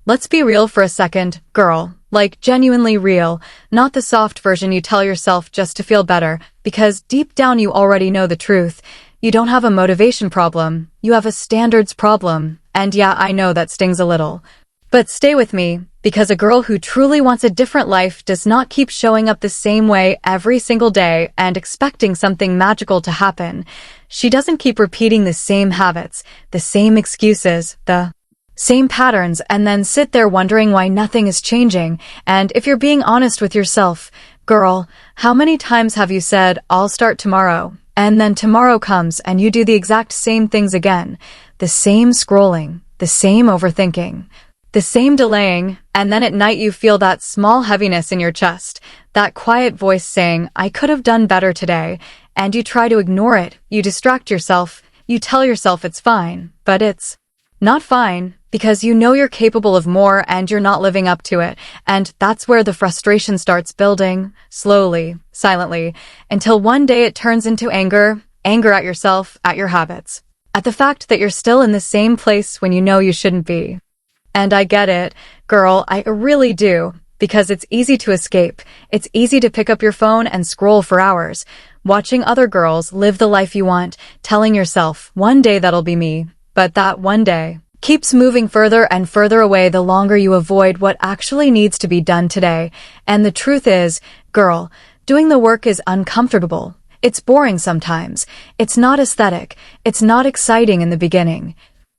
Let's be real for a second, girl. Like, genuinely real, not the soft version you tell yourself just to feel better, because deep down you already know the truth. You don't have a motivation problem, you have a standards problem. And yeah, I know that stings a little. But stay with me, because a girl who truly wants a different life does not keep showing up the same way every single day and expecting something magical to happen. She doesn't keep repeating the same habits, the same excuses, the same patterns, and then sit there wondering why nothing is changing. And if you're being honest with yourself, girl, how many times have you said, I'll start tomorrow? And then tomorrow comes and you do the exact same things again. The same scrolling, the same overthinking, the same delaying, and then at night you feel that small heaviness in your chest, that quiet voice saying, I could have done better today, and you try to ignore it, you distract yourself, you tell yourself it's fine, but it's not fine, because you know you're capable of more and you're not living up to it, and that's where the frustration starts building, slowly, silently, until one day it turns into anger at yourself, at your habits, at the fact that you're still in the same place when you know you shouldn't be. And I get it, girl, I really do, because it's easy to escape. It's easy to pick up your phone and scroll for hours, watching other girls live the life you want, telling yourself, one day that'll be me. But that one day keeps moving further and further away the longer you avoid what actually needs to be done today. And the truth is, girl, doing the work is uncomfortable. It's boring sometimes. It's not aesthetic. It's not exciting in the beginning.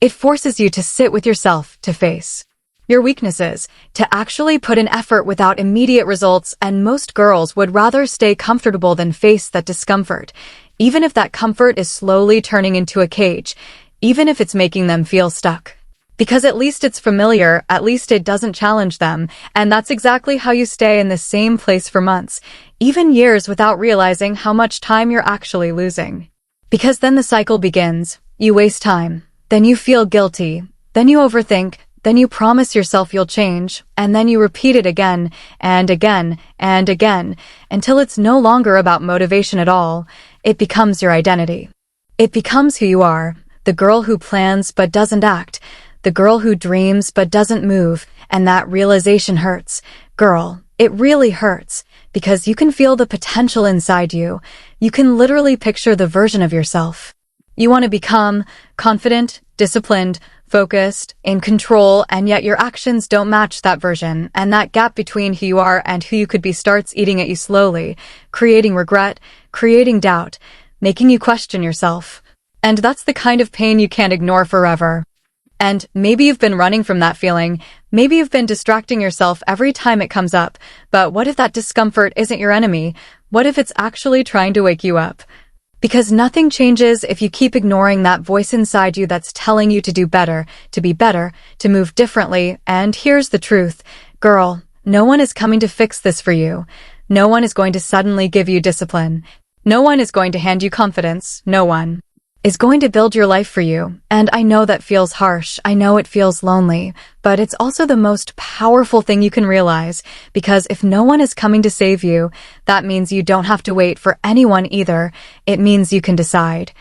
It forces you to sit with yourself, to face your weaknesses, to actually put in effort without immediate results, and most girls would rather stay comfortable than face that discomfort, even if that comfort is slowly turning into a cage, even if it's making them feel stuck. Because at least it's familiar, at least it doesn't challenge them, and that's exactly how you stay in the same place for months, even years, without realizing how much time you're actually losing. Because then the cycle begins. You waste time, then you feel guilty, then you overthink, then you promise yourself you'll change, and then you repeat it again and again and again, until it's no longer about motivation at all. It becomes your identity. It becomes who you are. The girl who plans but doesn't act, the girl who dreams but doesn't move, and that realization hurts. Girl, it really hurts, because you can feel the potential inside you. You can literally picture the version of yourself you want to become: confident, disciplined, focused, in control, and yet your actions don't match that version, and that gap between who you are and who you could be starts eating at you slowly, creating regret, creating doubt, making you question yourself. And that's the kind of pain you can't ignore forever. And maybe you've been running from that feeling. Maybe you've been distracting yourself every time it comes up. But what if that discomfort isn't your enemy? What if it's actually trying to wake you up? Because nothing changes if you keep ignoring that voice inside you that's telling you to do better, to be better, to move differently. And here's the truth. Girl, no one is coming to fix this for you. No one is going to suddenly give you discipline. No one is going to hand you confidence. No one is going to build your life for you. And I know that feels harsh. I know it feels lonely, but it's also the most powerful thing you can realize, because if no one is coming to save you, that means you don't have to wait for anyone either. It means you can decide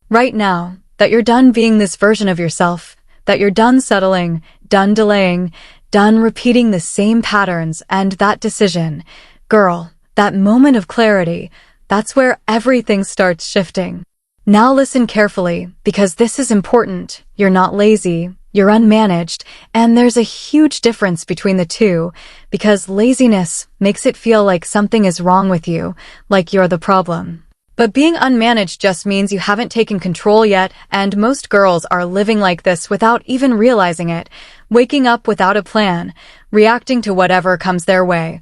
right now that you're done being this version of yourself, that you're done settling, done delaying, done repeating the same patterns. And that decision, girl, that moment of clarity, that's where everything starts shifting. Now listen carefully, because this is important. You're not lazy, you're unmanaged, and there's a huge difference between the two, because laziness makes it feel like something is wrong with you, like you're the problem. But being unmanaged just means you haven't taken control yet, and most girls are living like this without even realizing it, waking up without a plan, reacting to whatever comes their way,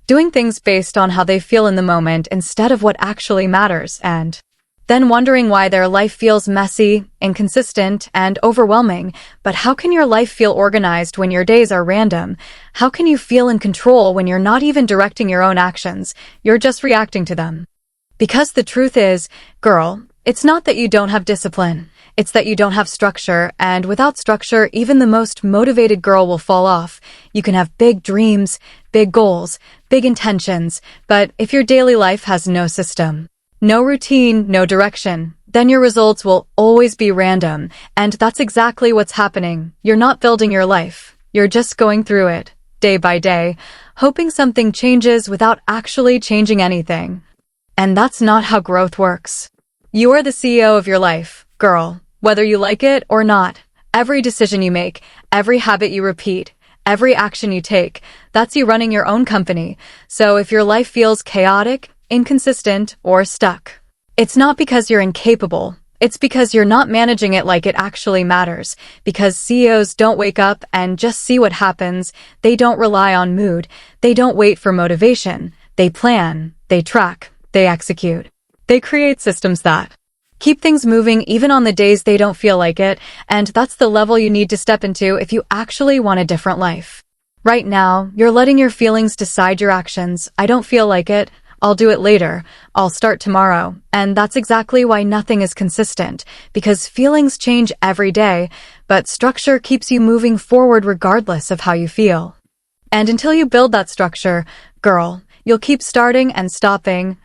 doing things based on how they feel in the moment instead of what actually matters, and then wondering why their life feels messy, inconsistent, and overwhelming. But how can your life feel organized when your days are random? How can you feel in control when you're not even directing your own actions? You're just reacting to them. Because the truth is, girl, it's not that you don't have discipline. It's that you don't have structure, and without structure, even the most motivated girl will fall off. You can have big dreams, big goals, big intentions, but if your daily life has no system, no routine, no direction, then your results will always be random. And that's exactly what's happening. You're not building your life. You're just going through it, day by day, hoping something changes without actually changing anything. And that's not how growth works. You are the CEO of your life, girl, whether you like it or not. Every decision you make, every habit you repeat, every action you take, that's you running your own company. So if your life feels chaotic, inconsistent, or stuck, it's not because you're incapable. It's because you're not managing it like it actually matters. Because CEOs don't wake up and just see what happens. They don't rely on mood. They don't wait for motivation. They plan, they track, they execute. They create systems that keep things moving even on the days they don't feel like it, and that's the level you need to step into if you actually want a different life. Right now, you're letting your feelings decide your actions. I don't feel like it. I'll do it later. I'll start tomorrow. And that's exactly why nothing is consistent, because feelings change every day, but structure keeps you moving forward regardless of how you feel. And until you build that structure, girl, you'll keep starting and stopping,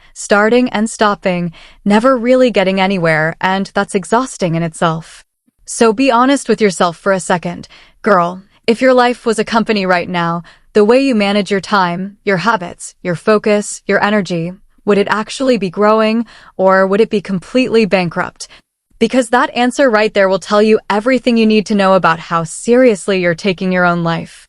never really getting anywhere, and that's exhausting in itself. So be honest with yourself for a second. Girl, if your life was a company right now, the way you manage your time, your habits, your focus, your energy, would it actually be growing, or would it be completely bankrupt? Because that answer right there will tell you everything you need to know about how seriously you're taking your own life.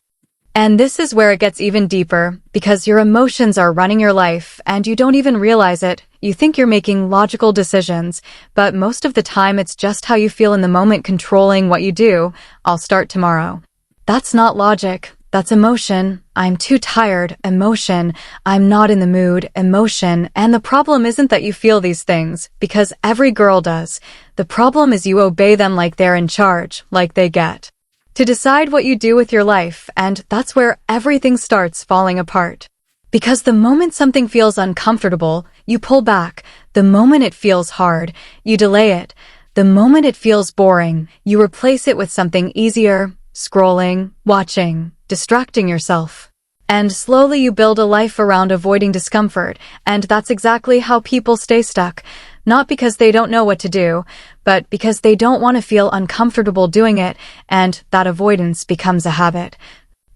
And this is where it gets even deeper, because your emotions are running your life and you don't even realize it. You think you're making logical decisions, but most of the time it's just how you feel in the moment controlling what you do. I'll start tomorrow. That's not logic. That's emotion. I'm too tired. Emotion. I'm not in the mood. Emotion. And the problem isn't that you feel these things, because every girl does. The problem is you obey them like they're in charge, like they get to decide what you do with your life, and that's where everything starts falling apart. Because the moment something feels uncomfortable, you pull back. The moment it feels hard, you delay it. The moment it feels boring, you replace it with something easier, scrolling, watching, distracting yourself. And slowly you build a life around avoiding discomfort, and that's exactly how people stay stuck. Not because they don't know what to do, but because they don't want to feel uncomfortable doing it, and that avoidance becomes a habit.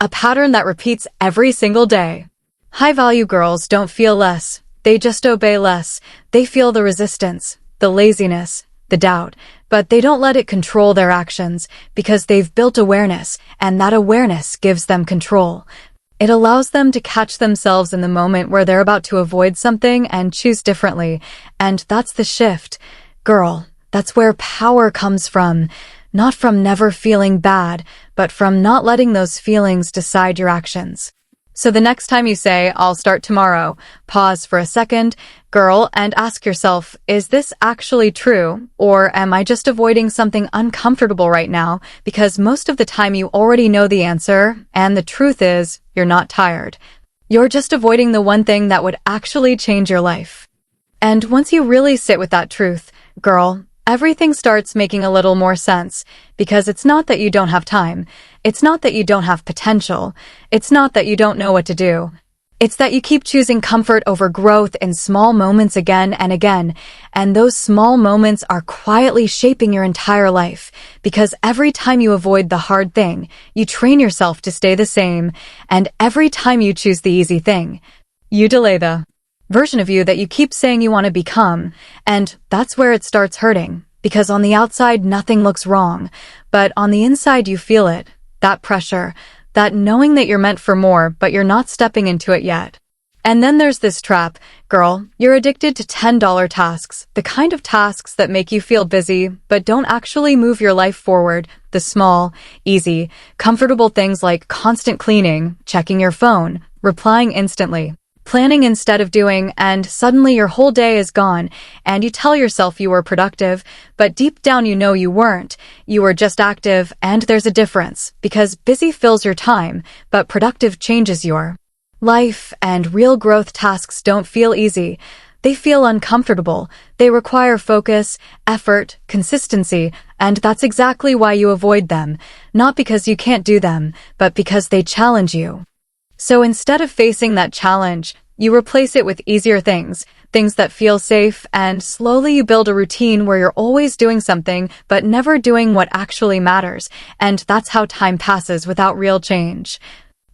A pattern that repeats every single day. High-value girls don't feel less. They just obey less. They feel the resistance, the laziness, the doubt, but they don't let it control their actions because they've built awareness, and that awareness gives them control. It allows them to catch themselves in the moment where they're about to avoid something and choose differently. And that's the shift. Girl, that's where power comes from. Not from never feeling bad, but from not letting those feelings decide your actions. So the next time you say, I'll start tomorrow, pause for a second, girl, and ask yourself, is this actually true? Or am I just avoiding something uncomfortable right now? Because most of the time you already know the answer, and the truth is, you're not tired. You're just avoiding the one thing that would actually change your life. And once you really sit with that truth, girl, everything starts making a little more sense, because it's not that you don't have time. It's not that you don't have potential. It's not that you don't know what to do. It's that you keep choosing comfort over growth in small moments again and again, and those small moments are quietly shaping your entire life, because every time you avoid the hard thing, you train yourself to stay the same, and every time you choose the easy thing, you delay the version of you that you keep saying you want to become, and that's where it starts hurting, because on the outside nothing looks wrong, but on the inside you feel it, that pressure, that knowing that you're meant for more, but you're not stepping into it yet. And then there's this trap, girl, you're addicted to $10 tasks, the kind of tasks that make you feel busy, but don't actually move your life forward, the small, easy, comfortable things like constant cleaning, checking your phone, replying instantly, planning instead of doing, and suddenly your whole day is gone, and you tell yourself you were productive, but deep down you know you weren't. You were just active, and there's a difference, because busy fills your time, but productive changes your life, and real growth tasks don't feel easy. They feel uncomfortable. They require focus, effort, consistency, and that's exactly why you avoid them, not because you can't do them, but because they challenge you. So instead of facing that challenge, you replace it with easier things, things that feel safe, and slowly you build a routine where you're always doing something but never doing what actually matters, and that's how time passes without real change.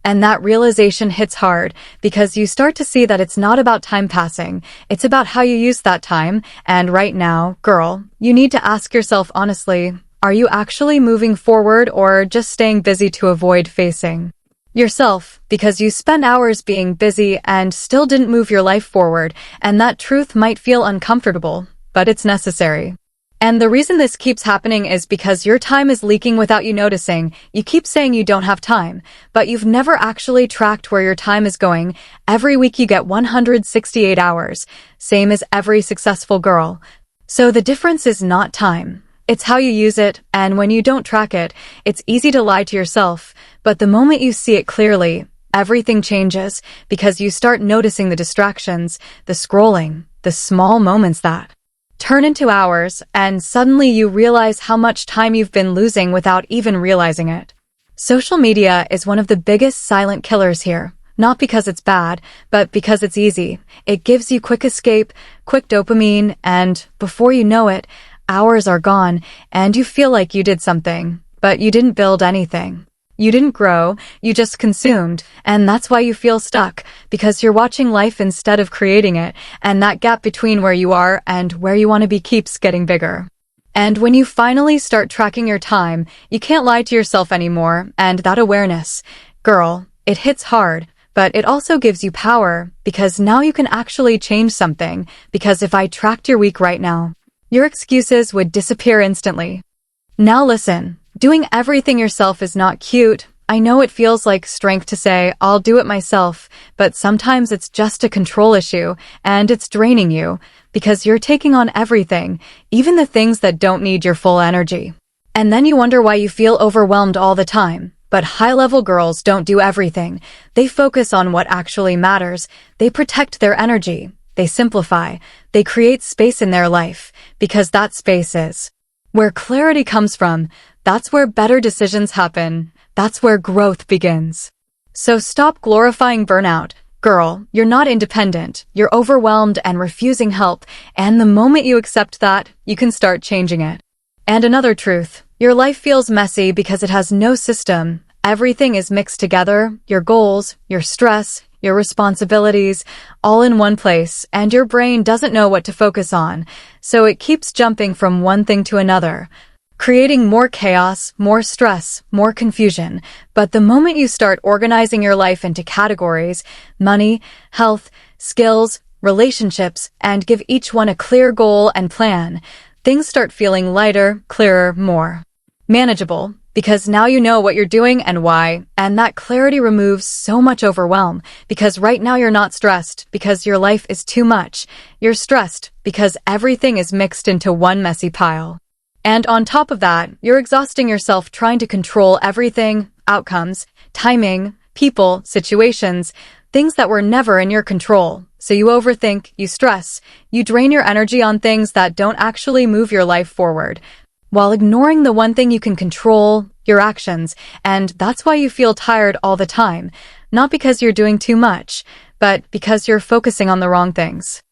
And that realization hits hard because you start to see that it's not about time passing, it's about how you use that time. And right now, girl, you need to ask yourself honestly, are you actually moving forward or just staying busy to avoid facing yourself? Because you spent hours being busy and still didn't move your life forward, and that truth might feel uncomfortable, but it's necessary. And the reason this keeps happening is because your time is leaking without you noticing. You keep saying you don't have time, but you've never actually tracked where your time is going. Every week you get 168 hours, same as every successful girl. So the difference is not time. It's how you use it, and when you don't track it, it's easy to lie to yourself. But the moment you see it clearly, everything changes because you start noticing the distractions, the scrolling, the small moments that turn into hours, and suddenly you realize how much time you've been losing without even realizing it. Social media is one of the biggest silent killers here, not because it's bad, but because it's easy. It gives you quick escape, quick dopamine, and before you know it, hours are gone, and you feel like you did something, but you didn't build anything. You didn't grow, you just consumed, and that's why you feel stuck, because you're watching life instead of creating it, and that gap between where you are and where you want to be keeps getting bigger. And when you finally start tracking your time, you can't lie to yourself anymore, and that awareness, girl, it hits hard, but it also gives you power, because now you can actually change something, because if I tracked your week right now, your excuses would disappear instantly. Now listen. Doing everything yourself is not cute. I know it feels like strength to say, I'll do it myself, but sometimes it's just a control issue, and it's draining you, because you're taking on everything, even the things that don't need your full energy. And then you wonder why you feel overwhelmed all the time. But high-level girls don't do everything. They focus on what actually matters. They protect their energy. They simplify. They create space in their life, because that space is where clarity comes from. That's where better decisions happen. That's where growth begins. So stop glorifying burnout. Girl, you're not independent. You're overwhelmed and refusing help. And the moment you accept that, you can start changing it. And another truth, your life feels messy because it has no system. Everything is mixed together, your goals, your stress, your responsibilities, all in one place, and your brain doesn't know what to focus on. So it keeps jumping from one thing to another, creating more chaos, more stress, more confusion. But the moment you start organizing your life into categories, money, health, skills, relationships, and give each one a clear goal and plan, things start feeling lighter, clearer, more manageable, because now you know what you're doing and why, and that clarity removes so much overwhelm, because right now you're not stressed because your life is too much. You're stressed because everything is mixed into one messy pile. And on top of that, you're exhausting yourself trying to control everything, outcomes, timing, people, situations, things that were never in your control. So you overthink, you stress, you drain your energy on things that don't actually move your life forward, while ignoring the one thing you can control, your actions. And that's why you feel tired all the time, not because you're doing too much, but because you're focusing on the wrong things.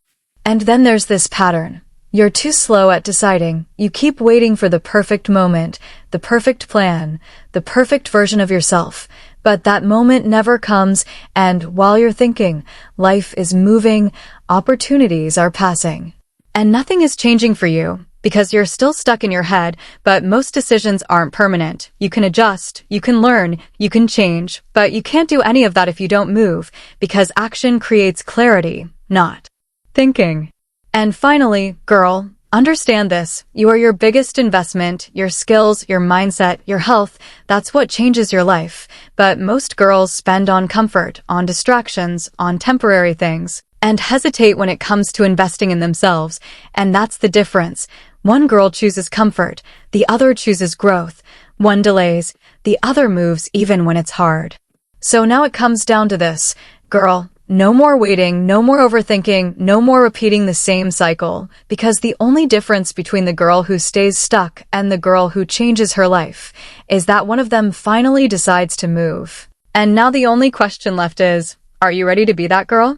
And then there's this pattern. You're too slow at deciding. You keep waiting for the perfect moment, the perfect plan, the perfect version of yourself. But that moment never comes, and while you're thinking, life is moving, opportunities are passing. And nothing is changing for you, because you're still stuck in your head, but most decisions aren't permanent. You can adjust, you can learn, you can change, but you can't do any of that if you don't move, because action creates clarity, not thinking. And finally, girl, understand this. You are your biggest investment, your skills, your mindset, your health. That's what changes your life. But most girls spend on comfort, on distractions, on temporary things, and hesitate when it comes to investing in themselves. And that's the difference. One girl chooses comfort, the other chooses growth. One delays, the other moves even when it's hard. So now it comes down to this. Girl, no more waiting, no more overthinking, no more repeating the same cycle, because the only difference between the girl who stays stuck and the girl who changes her life is that one of them finally decides to move. And now the only question left is, are you ready to be that girl?